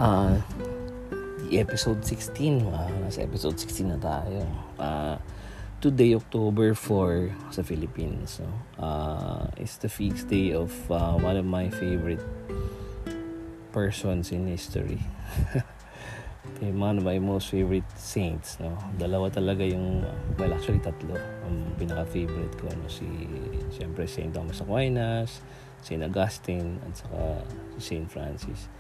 Uh, the episode 16. Nasa episode 16 na tayo. Today, October 4 sa Philippines. It's the feast day of one of my favorite persons in history. One of my most favorite saints. No? Dalawa talaga yung, well actually tatlo. Ang pinaka-favorite ko, siyempre Saint Thomas Aquinas, Saint Augustine, at saka Saint Francis.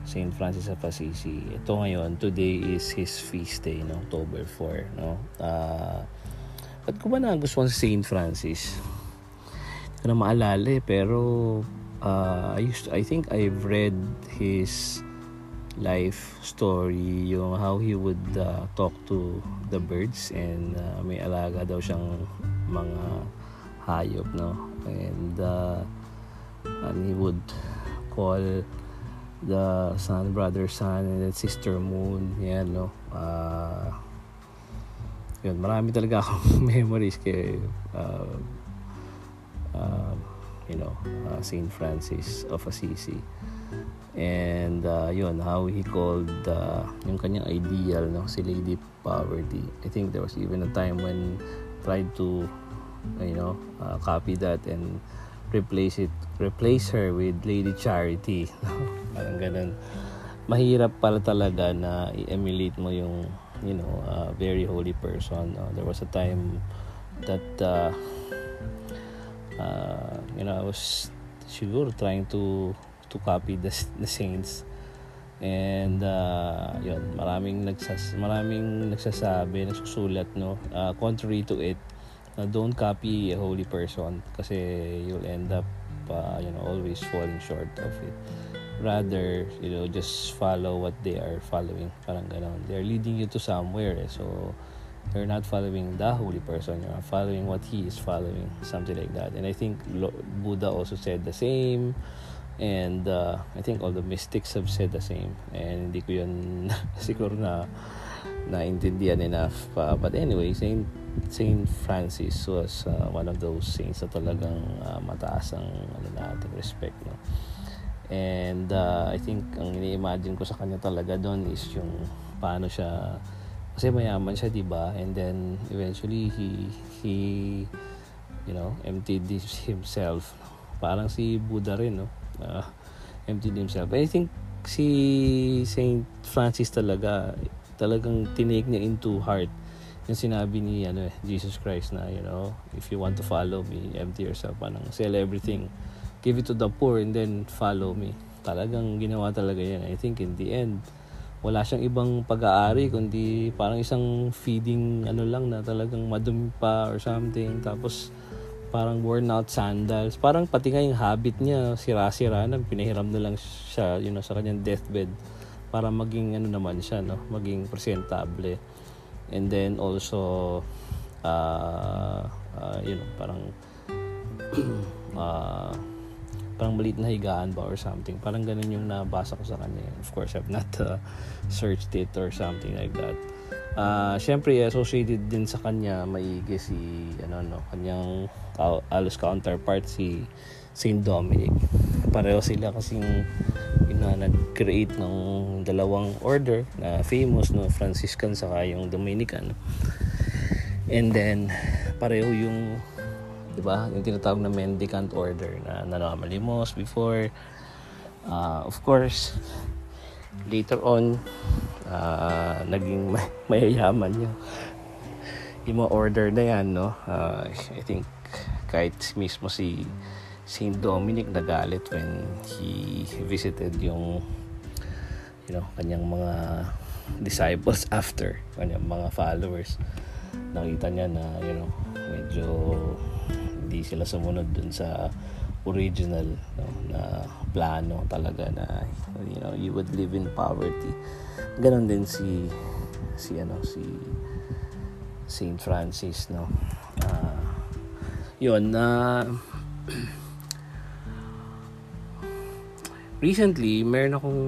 Saint Francis of Assisi. Ito ngayon, today is his feast day, no? October 4, no? Ba't ko ba nagustuhan si Saint Francis? Hindi ko na maalala pero I think I've read his life story, yung how he would talk to the birds, and may alaga daw siyang mga hayop, no? And he would call the brother sun, and then sister moon, yan, no? Yun, marami talaga akong memories kay Saint Francis of Assisi. And yun, how he called yung kanyang ideal, no, si Lady Poverty. I think there was even a time when tried to copy that and replace her with Lady Charity. Parang ganun. Mahirap pala talaga na i-emulate mo yung very holy person. There was a time that I was siguro trying to copy the saints, and yun, maraming nagsasabi, nagsusulat, no, contrary to it, don't copy a holy person kasi you'll end up always falling short of it. Rather, just follow what they are following. Parang ganon. They're leading you to somewhere. So, you're not following the holy person. You're following what he is following. Something like that. And I think Buddha also said the same. And I think all the mystics have said the same. And hindi ko yun siguro naintindihan enough. But anyway, Saint Francis was one of those saints na talagang mataas ang nating respect, no? And I think ang ini-imagine ko sa kanya talaga doon is yung paano siya, kasi mayaman siya, diba? And then eventually he emptied himself. Parang si Buddha rin, no? Emptied himself. I think si Saint Francis talagang tinake niya into heart yung sinabi ni Jesus Christ na, if you want to follow me, empty yourself, parang sell everything, give it to the poor, and then follow me. Talagang ginawa talaga yan. I think in the end, wala siyang ibang pag-aari kundi parang isang feeding lang na talagang madumi pa or something, tapos parang worn out sandals, parang pati nga yung habit niya sira-sira na, pinahiram na lang siya sa kanyang deathbed para maging naman siya, no, maging presentable. And then also parang parang maliit na higaan ba or something, parang ganun yung nabasa ko sa kanya. Of course, I've not searched it or something like that. Syempre associated din sa kanya maigi si kanyang alos counterpart, si Saint Dominic. Pareho sila kasing nag-create ng dalawang order na famous, no, Franciscan saka yung Dominican. And then pareho yung, diba, yung tinatawag na mendicant order na nanamalimos before. Of course, later on, naging mayayaman yung mga order na yan, no. I think kahit mismo si Saint Dominic nagalit when he visited yung kanyang mga disciples after, kanyang mga followers. Nakita niya na medyo hindi sila sumunod dun sa original, no, na plano talaga na you would live in poverty. Ganon din si Saint Francis, no. Yun na recently meron akong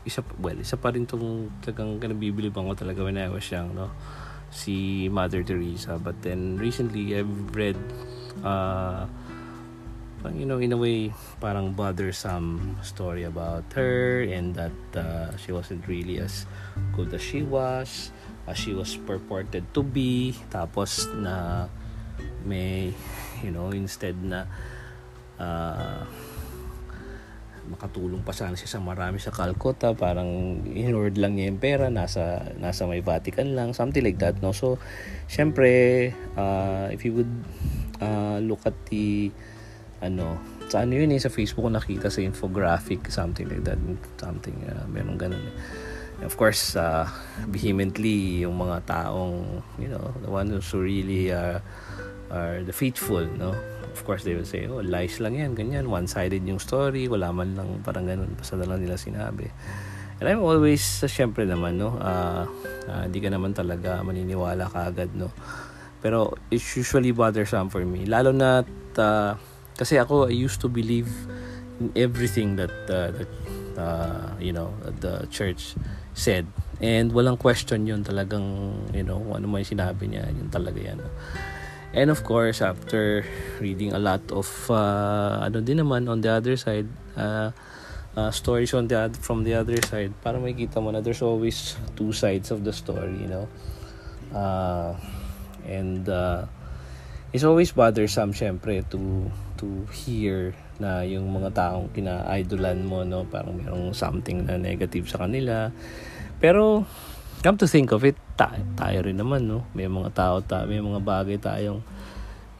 isa pa rin tong talagang nabibiliban ko talaga when I was young, no, si Mother Teresa. But then recently I've read in a way, parang bothersome story about her, and that she wasn't really as good as she was purported to be. Tapos na may, instead na makatulong pa sana siya sa marami sa Calcutta, parang inward lang niya yung pera, nasa may Vatican lang, something like that, no? So syempre, if you would look at the sa yun sa Facebook ko nakita sa infographic, something like that, meron ganun. Of course, vehemently yung mga taong, the ones who really are the faithful, no? Of course, they will say, lies lang yan, ganyan, one-sided yung story, wala man lang, parang ganun, basta na lang nila sinabi. And I'm always, syempre naman, no, hindi ka naman talaga maniniwala kaagad, no. Pero it's usually bothersome for me, lalo na kasi ako, I used to believe in everything that the church said, and walang question yun, talagang, ano man sinabi niya, yun talaga yan, no? And of course, after reading a lot of din naman on the other side, stories from the other side, para makita mo na there's always two sides of the story, and it's always bothersome syempre to hear na yung mga taong kina-idolan mo, no, parang mayroong something na negative sa kanila. Pero come to think of it, tayo rin naman, no? May mga may mga bagay tayong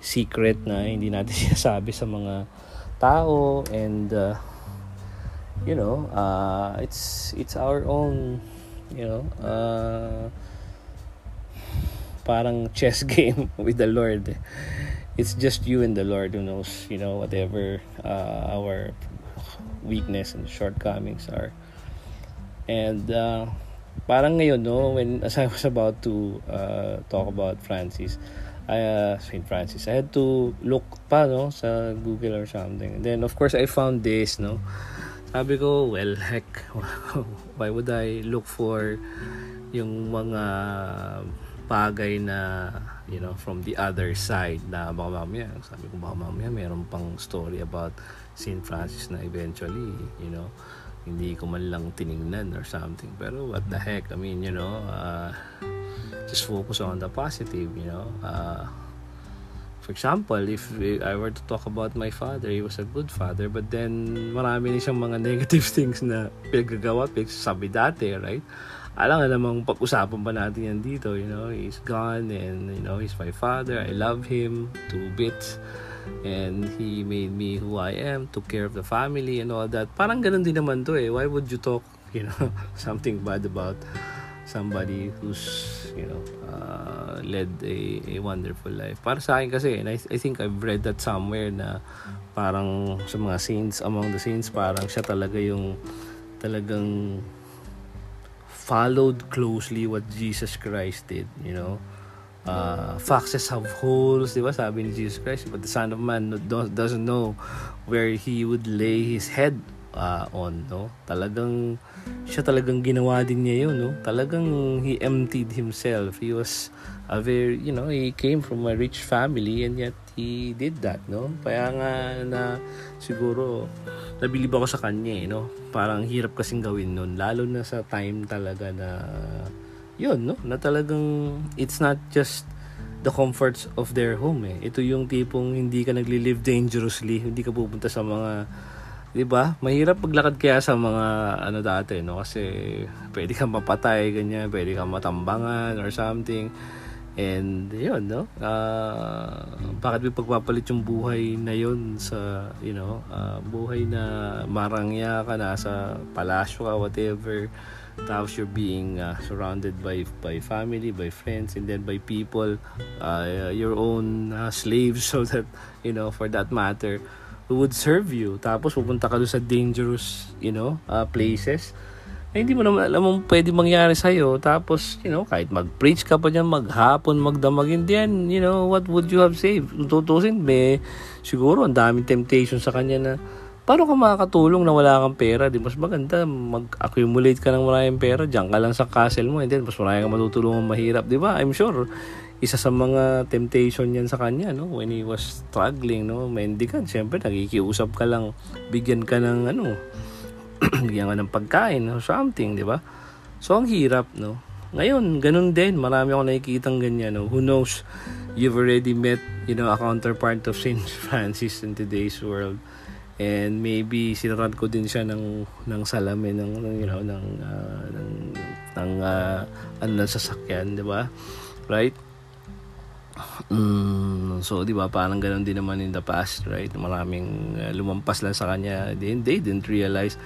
secret na hindi natin sinasabi sa mga tao, and it's our own, parang chess game with the Lord. It's just you and the Lord who knows, whatever our weakness and shortcomings are. And parang ngayon, no, as I was about to talk about Saint Francis, I had to look pa, no, sa Google or something. And then, of course, I found this, no. Sabi ko, well, heck, why would I look for yung mga bagay na, from the other side, na baka mamaya, meron pang story about Saint Francis na eventually, hindi ko man lang tiningnan or something. Pero what the heck, I mean, just focus on the positive, for example, if I were to talk about my father, he was a good father, but then marami din siyang mga negative things na pinagagawa, sabi dati, right? Alam nga namang pag-usapan pa natin yan dito, he's gone, and he's my father, I love him to bits, and he made me who I am, took care of the family and all that. Parang ganun din naman to eh. Why would you talk, something bad about somebody who's, led a wonderful life? Para sa akin kasi, and I think I've read that somewhere, na parang sa mga saints, among the saints, parang siya talaga yung talagang followed closely what Jesus Christ did, foxes have holes, di ba? Sabi ni Jesus Christ, but the Son of Man doesn't know where he would lay his head on, no? Siya talagang ginawa din niya yun, no? Talagang he emptied himself. He was a very, he came from a rich family, and yet he did that, no? Kaya nga na siguro nabilib ako sa kanya, Parang hirap kasing gawin nun, lalo na sa time talaga na yun, no? Na talagang it's not just the comforts of their home, eh. Ito yung tipong hindi ka nagli-live dangerously, hindi ka pupunta sa mga, 'di ba? Mahirap paglakad kaya sa mga dati, no? Kasi pwede kang mapatay, ganyan, pwede kang matambangan or something. And yun, no? Bakit may pagpapalit yung buhay na yun sa, buhay na marangya ka, nasa palasyo ka, whatever. Tapos you're being surrounded by family, by friends, and then by people, your own slaves, so that, for that matter, who would serve you. Tapos pupunta ka doon sa dangerous, places na hindi mo naman alam mong pwede mangyari sa'yo. Tapos, kahit mag-preach ka pa dyan, maghapon, magdamagin din, what would you have saved? Tutusin, siguro ang daming temptation sa kanya na, paano ka makakatulong na wala kang pera? Di mas maganda, mag-accumulate ka ng maraming pera, diyan ka lang sa castle mo, and then mas marami kang matutulungan mahirap, di ba? I'm sure, isa sa mga temptation yan sa kanya, no, when he was struggling, no, mendicant, syempre nakikiusap ka lang, bigyan ka ng bigyan ka ng pagkain or something, di ba? So ang hirap, no. Ngayon ganun din, marami akong nakikitang ganyan, no. Who knows, you've already met, a counterpart of Saint Francis in today's world, and maybe sinarad ko din siya ng salamin ng sasakyan, di ba? Right? So, di ba, parang ganun din naman in the past, right? Maraming lumampas lang sa kanya. They didn't realize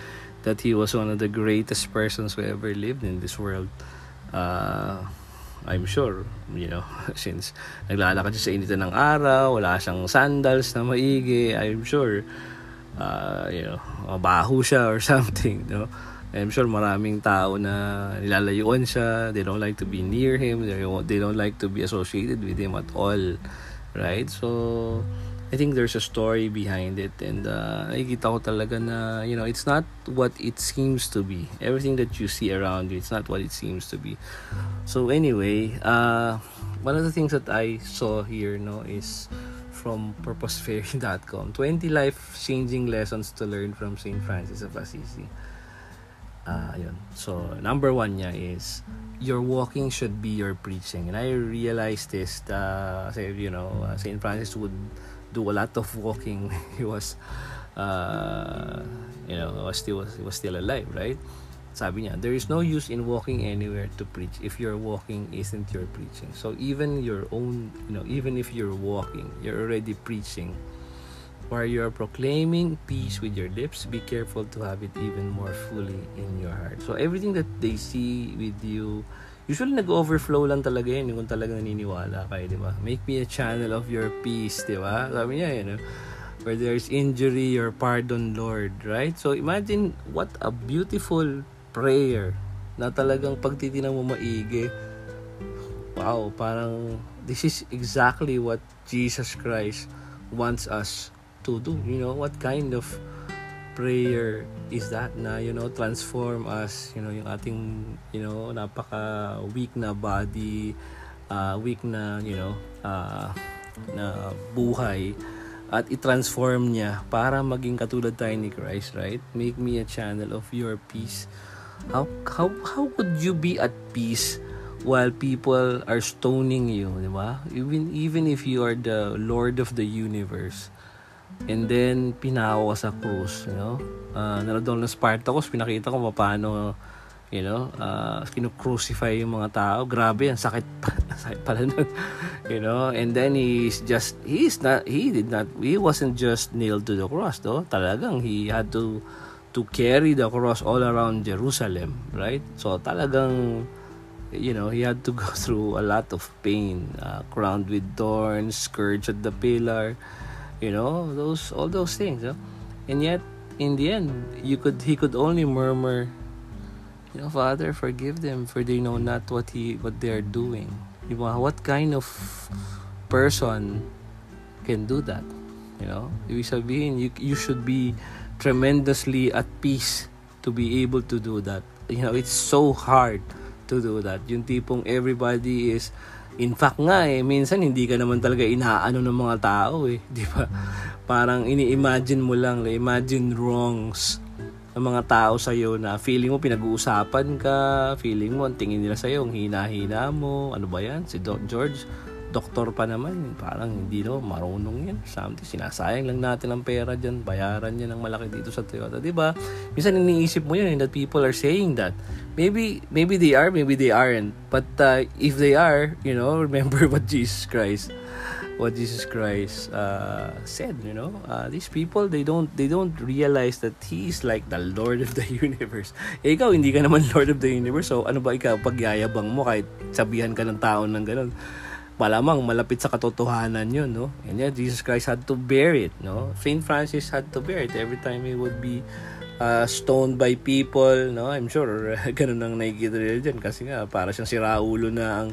that he was one of the greatest persons who ever lived in this world. I'm sure, since naglalakad siya sa initan ng araw, wala siyang sandals na maigi, I'm sure, mabaho siya or something, no? I'm sure maraming tao na nilalayuan siya. They don't like to be near him. They don't like to be associated with him at all, right? So I think there's a story behind it, and nakikita ko talaga na it's not what it seems to be. Everything that you see around you, it's not what it seems to be. So anyway, one of the things that I saw here, is from purposefairy.com, 20 life-changing lessons to learn from Saint Francis of Assisi. Yun. So, number 1 niya is, your walking should be your preaching. And I realized this, Saint Francis would do a lot of walking. He was, he was still alive, right? Sabi niya, there is no use in walking anywhere to preach if your walking isn't your preaching. So, even your own, even if you're walking, you're already preaching. While you are proclaiming peace with your lips, be careful to have it even more fully in your heart. So, everything that they see with you, usually nag-overflow lang talaga yun kung talagang naniniwala kayo, di ba? Make me a channel of your peace, di ba? Sabi niya, where there's injury, your pardon, Lord, right? So, imagine what a beautiful prayer na talagang pagtitinan mo maigi. Wow, parang this is exactly what Jesus Christ wants us to do. What kind of prayer is that na transform us, yung ating napaka weak na body, weak na na buhay, at i-transform niya para maging katulad tayo ni Christ, right? Make me a channel of your peace. How could you be at peace while people are stoning you, di ba? Even if you are the Lord of the universe, and then pinako ka sa krus, nanood ng Spartacus, pinakita ko paano kinu-crucify yung mga tao. Grabe, ang sakit pala nun. And then he wasn't just nailed to the cross, though. Talagang he had to carry the cross all around Jerusalem, right? So talagang he had to go through a lot of pain, crowned with thorns, scourged at the pillar, all those things, and yet in the end he could only murmur, Father, forgive them, for they know not what they are doing. What kind of person can do that? Ibig sabihin, you should be tremendously at peace to be able to do that. It's so hard to do that. Yung tipong everybody is, in fact nga minsan hindi ka naman talaga inaano ng mga tao di ba? Parang ini-imagine mo lang, imagine wrongs ng mga tao sa iyo na feeling mo pinag-uusapan ka, feeling mo ang tingin nila sa iyo, ang hina-hina mo, ano ba yan? Si George, doktor pa naman, parang hindi marunong yan. Something, sinasayang lang natin ang pera dyan, bayaran niya ng malaki dito sa Toyota, di ba? Minsan iniisip mo yun, that people are saying that. Maybe they are, maybe they aren't. But if they are, remember what Jesus Christ said. These people, they don't realize that He is like the Lord of the universe. Ikaw, hindi ka naman Lord of the universe. So ano ba ikaw, pagyayabang mo kahit sabihan ka ng tao ng ganun? Malamang malapit sa katotohanan yun, And yet, Jesus Christ had to bear it, Saint Francis had to bear it every time he would be stoned by people, I'm sure ganun ang nakikita nila dyan, kasi nga para siyang siraulo na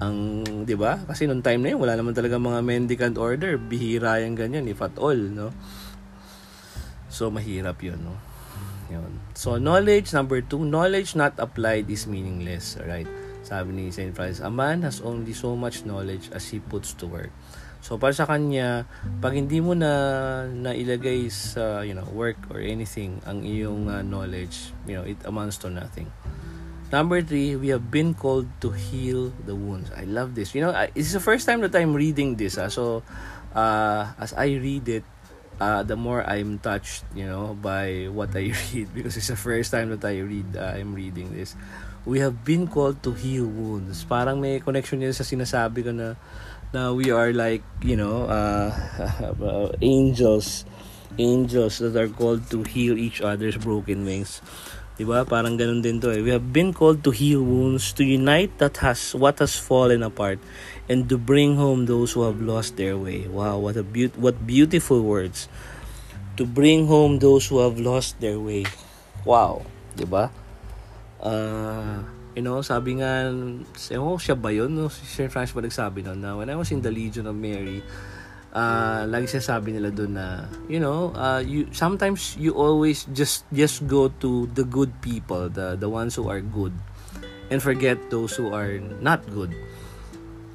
ang 'di ba? Kasi noong time na yun wala naman talaga mga mendicant order, bihira yung ganyan if at all, So mahirap yun, Yun. So knowledge, number 2, knowledge not applied is meaningless, right? Sabi ni St. Francis, a man has only so much knowledge as he puts to work. So para sa kanya, pag hindi mo na nailagay sa work or anything ang iyong knowledge, it amounts to nothing. Number 3, we have been called to heal the wounds. I love this. It's the first time that I'm reading this. So as I read it, the more I'm touched, by what I read, because it's the first time that I'm reading this. We have been called to heal wounds. Parang may connection yun sa sinasabi ko na we are like, angels that are called to heal each other's broken wings. Diba? Parang ganun din to eh. We have been called to heal wounds, to unite what has fallen apart, and to bring home those who have lost their way. Wow, what beautiful words. To bring home those who have lost their way. Wow, diba? Sabi nga, siya ba yun? No? Si Sir Francis ba nagsabi nun na when I was in the Legion of Mary, lagi siya sabi nila doon na, sometimes you always just go to the good people, the ones who are good, and forget those who are not good.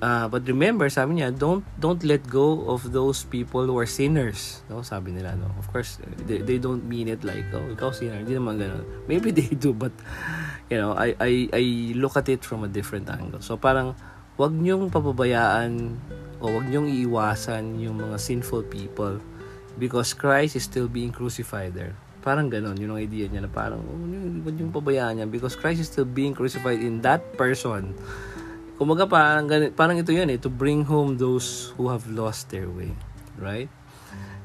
But remember, sabi niya, don't let go of those people who are sinners. No, sabi nila, no. Of course, they don't mean it like, ikaw sinner. Hindi naman ganun. Maybe they do, but I look at it from a different angle. So parang wag niyong papabayaan o wag niyong iiwasan yung mga sinful people because Christ is still being crucified there. Parang ganon, yun ang idea niya na parang wag niyong pabayaan niya because Christ is still being crucified in that person. Kumaga parang ito yun to bring home those who have lost their way, right?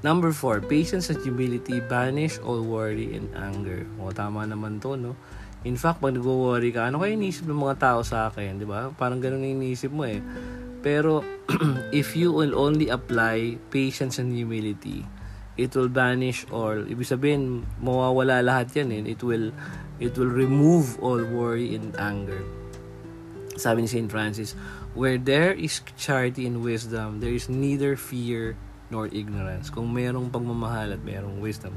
Number 4, patience and humility banish all worry and anger. Tama naman to, no? In fact, pag nag-worry ka, ano kayo iniisip ng mga tao sa akin, di ba? Parang ganun yung iniisip mo eh. Pero if you will only apply patience and humility, it will banish all. Ibig sabihin, mawawala lahat yan eh. It will remove all worry and anger. Sabi ni St. Francis, where there is charity and wisdom, there is neither fear nor ignorance. Kung merong pagmamahal at merong wisdom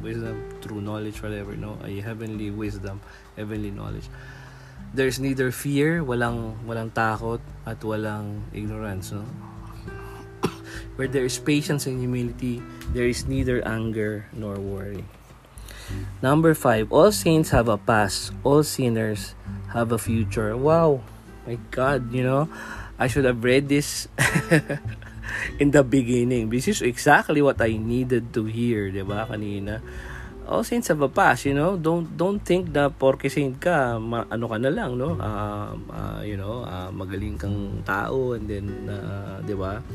through knowledge, whatever, no, a heavenly wisdom, heavenly knowledge, there's neither fear, walang takot, at walang ignorance, no. Where there is patience and humility, there is neither anger nor worry. Number 5, all saints have a past, all sinners have a future. Wow, my God, I should have read this in the beginning. This is exactly what I needed to hear, diba, kanina. All saints have a past, don't think na porke saint ka, ano ka na lang, no? Magaling kang tao, and then, diba?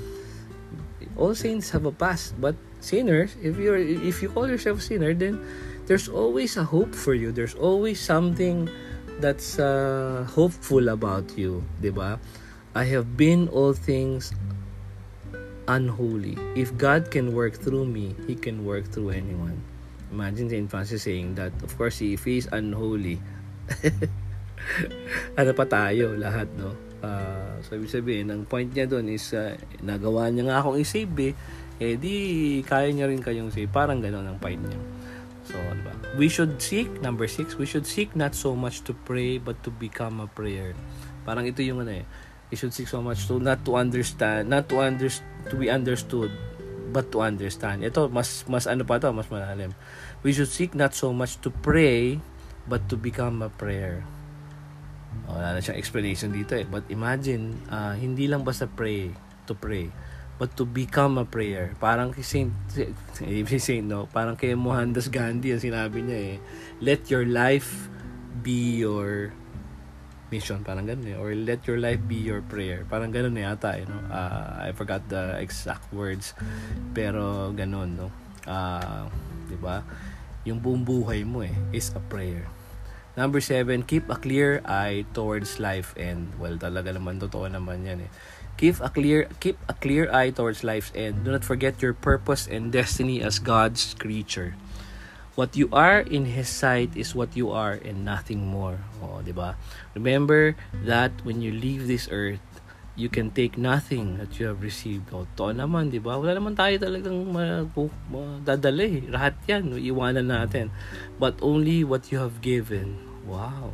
All saints have a past, but sinners, if you call yourself a sinner, then there's always a hope for you. There's always something that's hopeful about you, diba? I have been all things unholy. If God can work through me, He can work through anyone. Imagine St. Francis saying that. Of course, if He is unholy, ano pa tayo lahat, no? So ibig sabihin, ang point niya doon is nagawa niya nga akong i-save di kaya niya rin kayong save. Parang gano'n ang point niya. So, diba? We should seek, number 6, we should seek not so much to pray but to become a prayer. Parang ito yung we should seek so much to not to understand, to be understood, but to understand. Ito, mas ano pa to, mas malalim. We should seek not so much to pray but to become a prayer. Wala na siyang explanation dito But imagine, hindi lang basta pray, but to become a prayer. Parang kay Saint, no? Parang kay Mohandas Gandhi, ang sinabi niya let your life be your mission. Parang ganun or let your life be your prayer. Parang ganun yata, no? I forgot the exact words. Pero ganun, no? Diba? Yung buong buhay mo is a prayer. Number 7, keep a clear eye towards life end. Well, talaga naman, totoo naman yan Keep a clear eye towards life's end. Do not forget your purpose and destiny as God's creature. What you are in His sight is what you are and nothing more. Diba? Remember that when you leave this earth, you can take nothing that you have received. Totoo naman, diba? Wala naman tayo talagang dadala Lahat yan, iwanan natin. But only what you have given. Wow.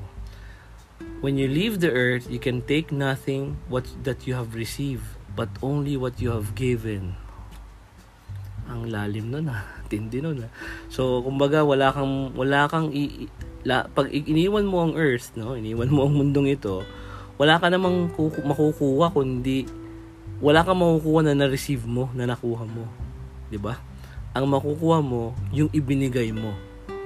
When you leave the earth, you can take nothing that you have received, but only what you have given. Ang lalim nun tindi nun So, kumbaga, pag iniwan mo ang earth, no? Iniwan mo ang mundong ito, wala ka namang makukuha kundi wala kang makukuha na na-receive mo, na nakuha mo. 'Di ba? Ang makukuha mo, yung ibinigay mo.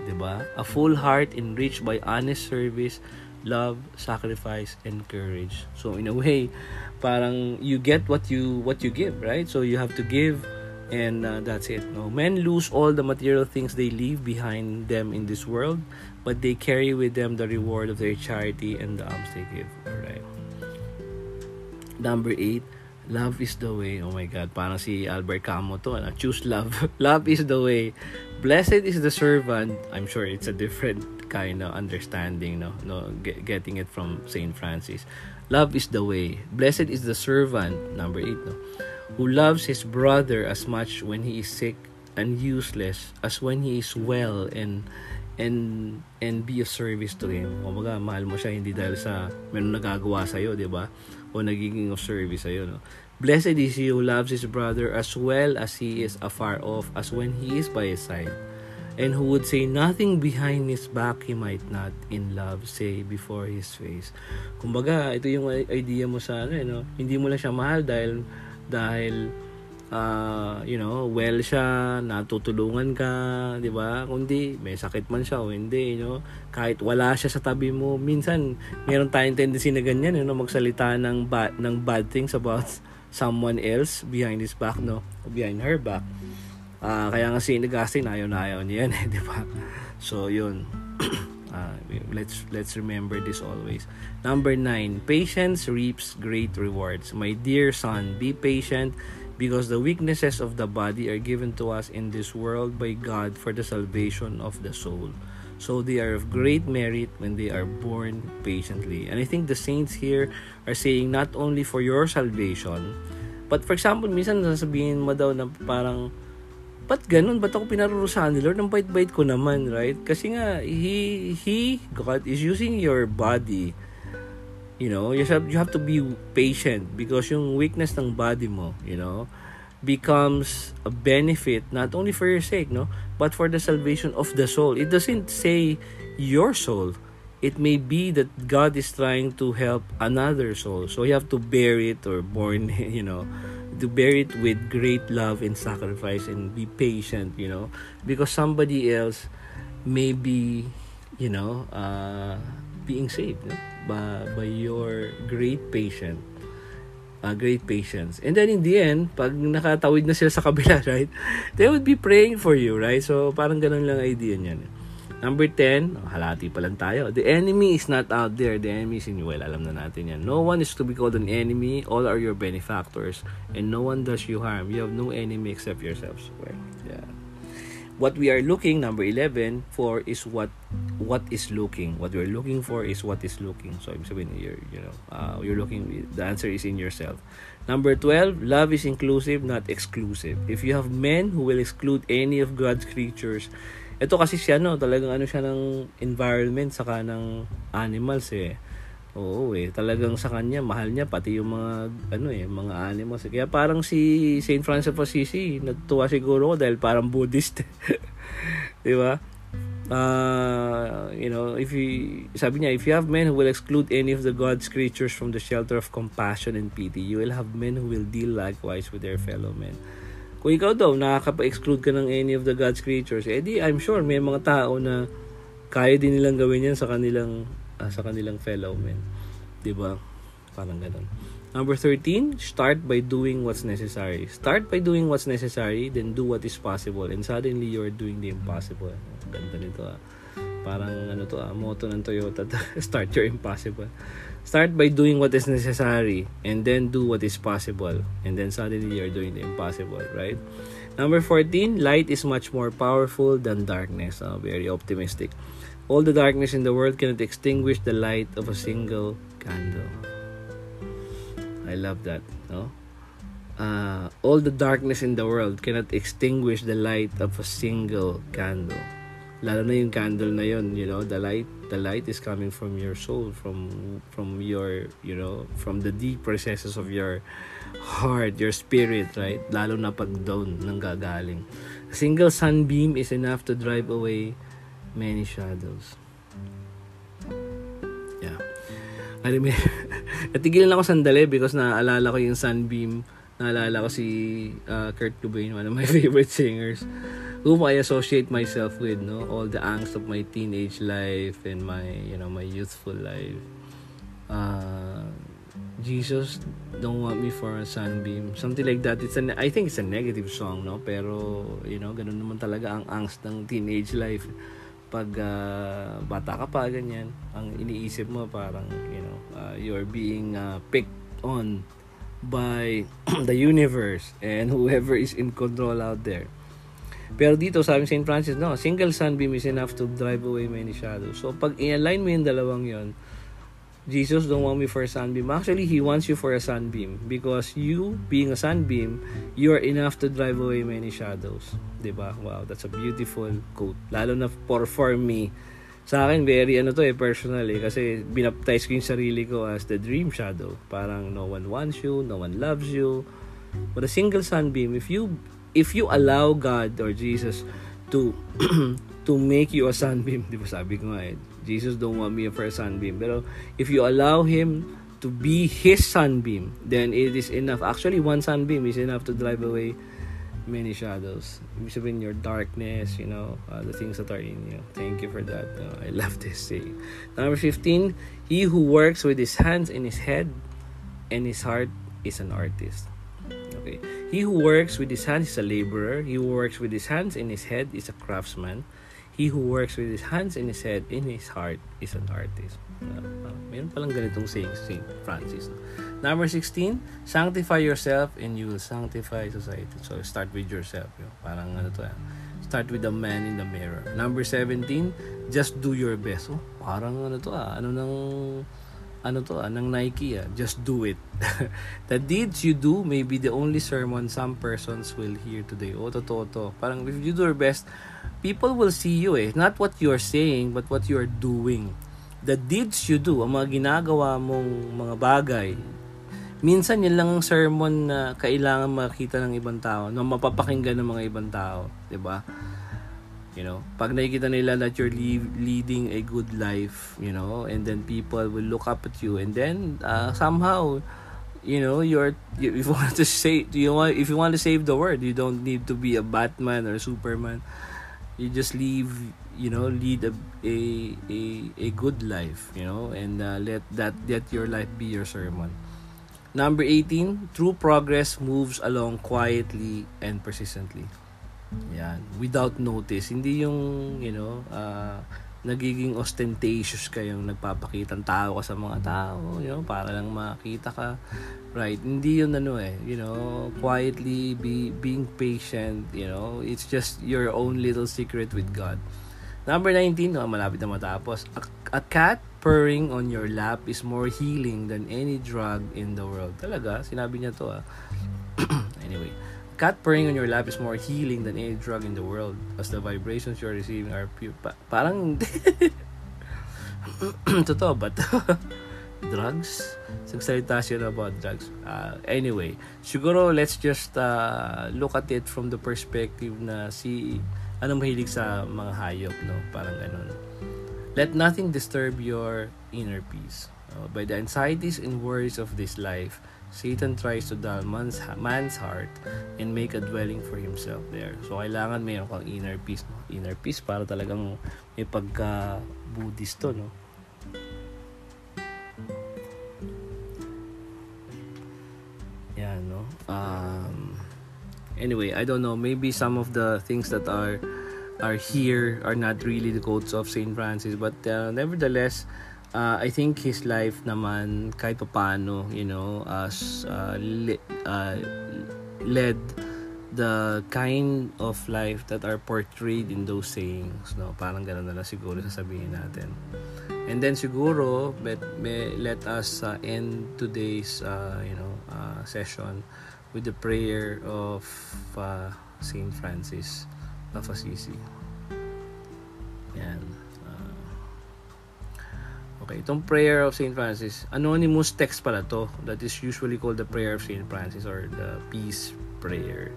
'Di ba? A full heart enriched by honest service, love, sacrifice, and courage. So in a way, parang you get what you give, right? So you have to give, and that's it. No, men lose all the material things they leave behind them in this world, but they carry with them the reward of their charity and the alms they give. All right. Number 8, love is the way. Oh my God, parang si Albert Camus to. Choose love. Love is the way. Blessed is the servant. I'm sure it's a different kind of understanding, no, getting it from Saint Francis. Love is the way. Blessed is the servant. Number 8, no, who loves his brother as much when he is sick and useless as when he is well, and be of service to him. Kumbaga, mahal mo siya hindi dahil sa meron nagagawa sa iyo, 'di ba? O nagiging of service sa iyo, no. Blessed is he who loves his brother as well as he is afar off, as when he is by his side, and who would say nothing behind his back he might not in love say before his face. Kumbaga, ito yung idea mo sa no? Hindi mo lang siya mahal dahil well siya, natutulungan ka, 'di ba? Kundi may sakit man siya o hindi, kahit wala siya sa tabi mo, minsan meron tayong tendency na ganyan, magsalita ng bad things about someone else behind his back, no, o behind her back. Kaya nga si Augustine, ayaw niya yan, 'di ba? So yun. Let's remember this always. Number 9, patience reaps great rewards. My dear son, be patient, because the weaknesses of the body are given to us in this world by God for the salvation of the soul. So they are of great merit when they are born patiently. And I think the saints here are saying not only for your salvation, but for example, minsan sasabihin mo daw na parang, ba't ganun? Ba't ako pinarurusahan ni Lord? Ang bait-bait ko naman, right? Kasi nga, God is using your body. You have to be patient because yung weakness ng body mo, becomes a benefit not only for your sake, but for the salvation of the soul. It doesn't say your soul. It may be that God is trying to help another soul. So you have to bear it, or born, to bear it with great love and sacrifice, and be patient, because somebody else may be, being saved, by your great patience. And then in the end, pag nakatawid na sila sa kabila, right, they would be praying for you, right? So parang ganun lang idea niyan. Number 10, halati pa lang tayo. The enemy is not out there. The enemy is in you. Well, alam na natin yan. No one is to be called an enemy. All are your benefactors, and no one does you harm. You have no enemy except yourselves. Well, yeah. What we are looking, number 11, for is what is looking. What we are looking for is what is looking. So I'm saying you're looking. The answer is in yourself. Number 12, love is inclusive, not exclusive. If you have men who will exclude any of God's creatures, ito kasi siya talagang siya ng environment saka ng animals Oo talagang sa kanya mahal niya pati yung mga mga animals. Kaya parang si Saint Francis of Assisi, natuwa siguro dahil parang Buddhist. 'Di ba? Sabi niya, if you have men who will exclude any of the God's creatures from the shelter of compassion and pity, you will have men who will deal likewise with their fellow men. Kung ikaw daw nakaka-exclude ka ng any of the God's creatures, di I'm sure may mga tao na kaya din nilang gawin yan sa kanilang fellow men. 'Di ba? Parang ganoon. Number 13, start by doing what's necessary. Start by doing what's necessary, then do what is possible, and suddenly you're doing the impossible. Ganda nito Parang motto ng Toyota. Start your impossible. Start by doing what is necessary, and then do what is possible, and then suddenly you're doing the impossible, right? Number 14, light is much more powerful than darkness. Very optimistic. All the darkness in the world cannot extinguish the light of a single candle. I love that, all the darkness in the world cannot extinguish the light of a single candle. Lalo na yung candle na yun, the light is coming from your soul, from your, from the deep recesses of your heart, your spirit, right? Lalo na pag down nang gagaling. A single sunbeam is enough to drive away many shadows. Yeah. Natigilan ako sandali because naalala ko yung sunbeam. Naalala ko si Kurt Cobain, one of my favorite singers, whom I associate myself with, all the angst of my teenage life and my youthful life. Jesus don't want me for a sunbeam, something like that. I think it's a negative song, pero ganun naman talaga ang angst ng teenage life. Pag bata ka pa, ganyan, ang iniisip mo parang you're being picked on by the universe and whoever is in control out there. Pero dito sabi St. Francis, no, single sunbeam is enough to drive away many shadows. So pag i-align mo yung dalawang yon, Jesus don't want me for a sunbeam. Actually, He wants you for a sunbeam, because you being a sunbeam, you are enough to drive away many shadows. Diba? Wow, that's a beautiful quote. Lalo na for me. Sa akin, very personal kasi binaptize ko yung sarili ko as the dream shadow. Parang no one wants you, no one loves you. But a single sunbeam, if you allow God or Jesus to to make you a sunbeam, di ba sabi ko nga Jesus don't want me for a sunbeam. Pero if you allow Him to be His sunbeam, then it is enough. Actually, one sunbeam is enough to drive away many shadows. Ibig sabihin, your darkness, the things that are in you. Thank you for that. I love this saying. Number 15, he who works with his hands in his head and his heart is an artist. Okay. He who works with his hands is a laborer. He who works with his hands in his head is a craftsman. He who works with his hands in his head, in his heart, is an artist. Mayroon palang ganitong saying sa St. Francis. Number 16, sanctify yourself and you will sanctify society. So, start with yourself. Parang start with the man in the mirror. Number 17, just do your best. Parang ng Nike, just do it. The deeds you do may be the only sermon some persons will hear today. Totoo to. Parang if you do your best, people will see you not what you're saying, but what you're doing. The deeds you do, ang mga ginagawa mong mga bagay, minsan yun lang ang sermon na kailangan makita ng ibang tao, na mapapakinggan ng mga ibang tao, 'di ba? Pag nakikita nila that you're leading a good life, and then people will look up at you, and then somehow, if you want to if you want to save the world, you don't need to be a Batman or Superman. You just lead a good life, and let your life be your sermon. Number 18, true progress moves along quietly and persistently. Yan, without notice. Hindi yung nagiging ostentatious kayong nagpapakitang tao ka sa mga tao, para lang makita ka, right? Hindi yun quietly being patient, it's just your own little secret with God. Number 19, malapit na matapos. A cat purring on your lap is more healing than any drug in the world. Talaga, sinabi niya to Anyway, cat purring on your lap is more healing than any drug in the world, as the vibrations you're receiving are pure. Parang totoo ba? Drugs? Sagsalita siya about drugs. Anyway, siguro let's just look at it from the perspective na anong mahilig sa mga hayop, parang ganun. Let nothing disturb your inner peace. By the anxieties and worries of this life, Satan tries to dull man's heart and make a dwelling for himself there. So, kailangan mayroon kang inner peace. Inner peace para talagang may pagka-Buddhist to, Yan, Anyway, I don't know. Maybe some of the things that are here are not really the quotes of St. Francis, but nevertheless, I think his life naman kahit paano, led the kind of life that are portrayed in those sayings, Parang gano'n na lang siguro sasabihin natin. And then siguro let us end today's session with the prayer of Saint Francis of Assisi. Yan. Okay, itong prayer of Saint Francis, anonymous text pala to. That is usually called the prayer of Saint Francis or the peace prayer.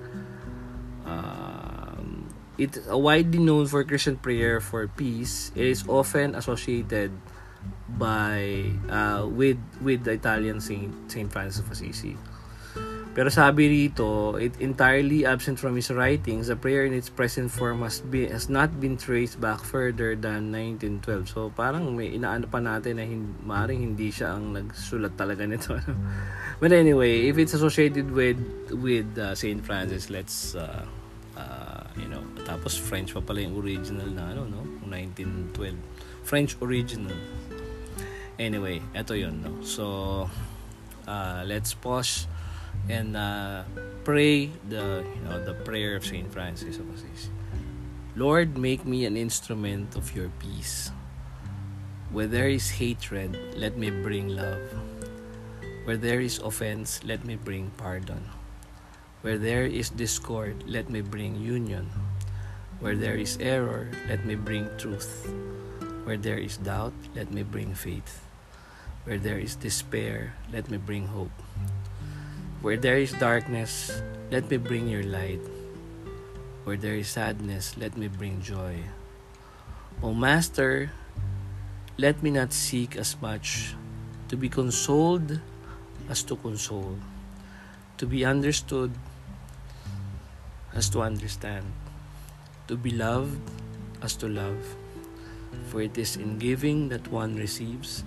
It's widely known for Christian prayer for peace. It is often associated with the Italian Saint Francis of Assisi. Pero sabi rito, it entirely absent from his writings. The prayer in its present form has not been traced back further than 1912. So parang may inaano pa natin na maaaring hindi siya ang nagsulat talaga nito. But anyway, if it's associated with Saint Francis, let's tapos French pa pala yung original na 1912. French original. Anyway, eto yun, no. So let's pause and pray the prayer of Saint Francis of Assisi. Lord, make me an instrument of your peace. Where there is hatred, let me bring love. Where there is offense, let me bring pardon. Where there is discord, let me bring union. Where there is error, let me bring truth. Where there is doubt, let me bring faith. Where there is despair, let me bring hope. Where there is darkness, let me bring your light. Where there is sadness, let me bring joy. O Master, let me not seek as much to be consoled as to console, to be understood as to understand, to be loved as to love. For it is in giving that one receives,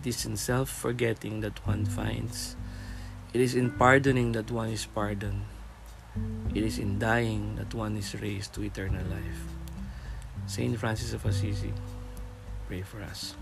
it is in self-forgetting that one finds, it is in pardoning that one is pardoned. It is in dying that one is raised to eternal life. Saint Francis of Assisi, pray for us.